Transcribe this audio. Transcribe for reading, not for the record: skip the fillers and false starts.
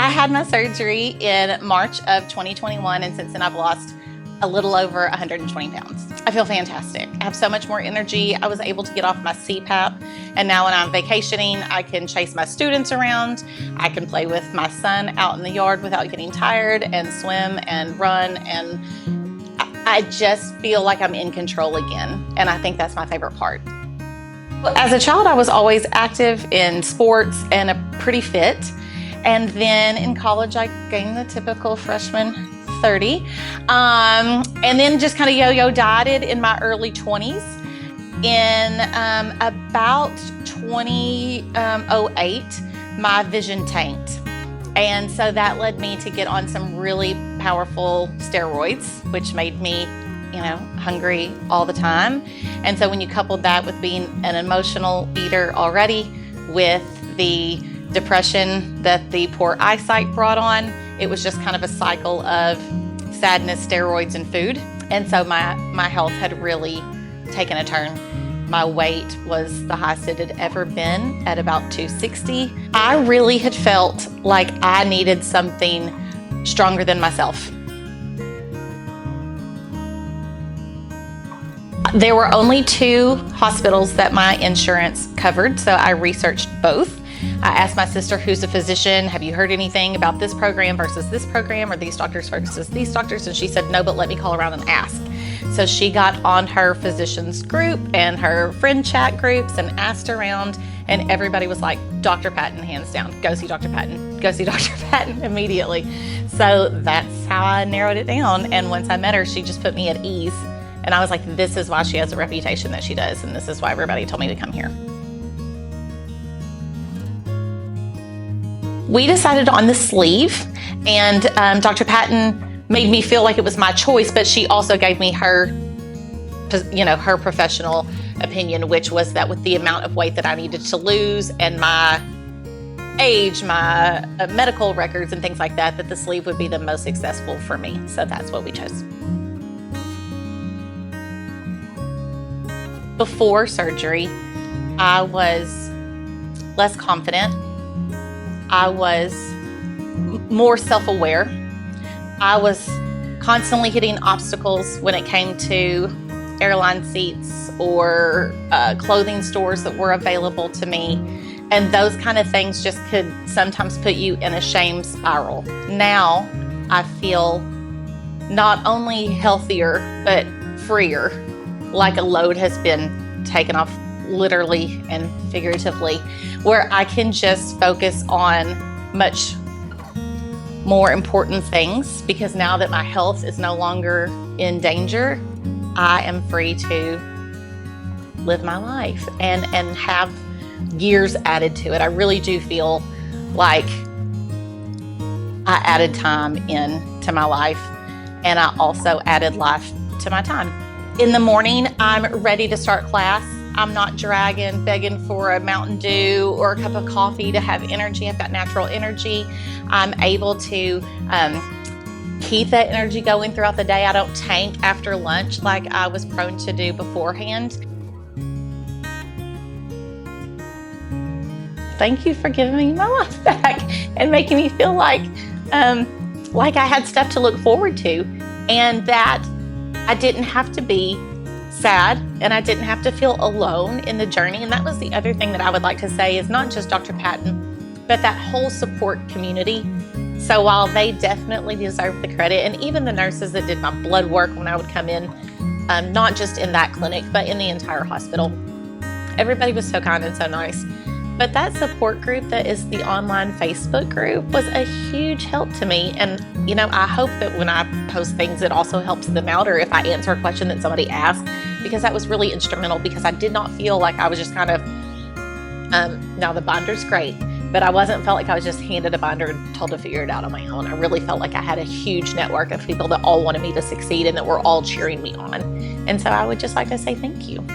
I had my surgery in March of 2021, and since then I've lost a little over 120 pounds. I feel fantastic. I have so much more energy. I was able to get off my CPAP, and now when I'm vacationing, I can chase my students around. I can play with my son out in the yard without getting tired, and swim and run, and I just feel like I'm in control again, and I think that's my favorite part. As a child, I was always active in sports and pretty fit. And then in college, I gained the typical freshman 30. And then just kind of yo-yo dieted in my early 20s. In about 2008, my vision tanked. And so that led me to get on some really powerful steroids, which made me, hungry all the time. And so when you coupled that with being an emotional eater already, with the depression that the poor eyesight brought on, it was just kind of a cycle of sadness, steroids, and food. And so my health had really taken a turn. My weight was the highest it had ever been at about 260. I really had felt like I needed something stronger than myself. There were only 2 hospitals that my insurance covered, so I researched both. I asked my sister, who's a physician, have you heard anything about this program versus this program, or these doctors versus these doctors? And she said, no, but let me call around and ask. So she got on her physicians group and her friend chat groups and asked around, and everybody was like, Dr. Patton, hands down. Go see Dr. Patton. Go see Dr. Patton immediately. So that's how I narrowed it down. And once I met her, she just put me at ease. And I was like, this is why she has the reputation that she does, and this is why everybody told me to come here. We decided on the sleeve, and Dr. Patton made me feel like it was my choice, but she also gave me her professional opinion, which was that with the amount of weight that I needed to lose and my age, my medical records and things like that, that the sleeve would be the most successful for me. So that's what we chose. Before surgery, I was less confident. I was more self-aware. I was constantly hitting obstacles when it came to airline seats or clothing stores that were available to me. And those kind of things just could sometimes put you in a shame spiral. Now I feel not only healthier, but freer, like a load has been taken off, literally and figuratively, where I can just focus on much more important things, because now that my health is no longer in danger, I am free to live my life and have years added to it. I really do feel like I added time into my life, and I also added life to my time. In the morning, I'm ready to start class. I'm not begging for a Mountain Dew or a cup of coffee to have energy. I've got natural energy. I'm able to keep that energy going throughout the day. I don't tank after lunch like I was prone to do beforehand. Thank you for giving me my life back and making me feel like I had stuff to look forward to, and that I didn't have to be sad, and I didn't have to feel alone in the journey. And that was the other thing that I would like to say, is not just Dr. Patton, but that whole support community. So while they definitely deserve the credit, and even the nurses that did my blood work when I would come in, not just in that clinic, but in the entire hospital, everybody was so kind and so nice. But that support group that is the online Facebook group was a huge help to me. And, I hope that when I post things, it also helps them out, or if I answer a question that somebody asked, because that was really instrumental, because I did not feel like I was just kind of, now the binder's great, but I felt like I was just handed a binder and told to figure it out on my own. I really felt like I had a huge network of people that all wanted me to succeed and that were all cheering me on. And so I would just like to say thank you.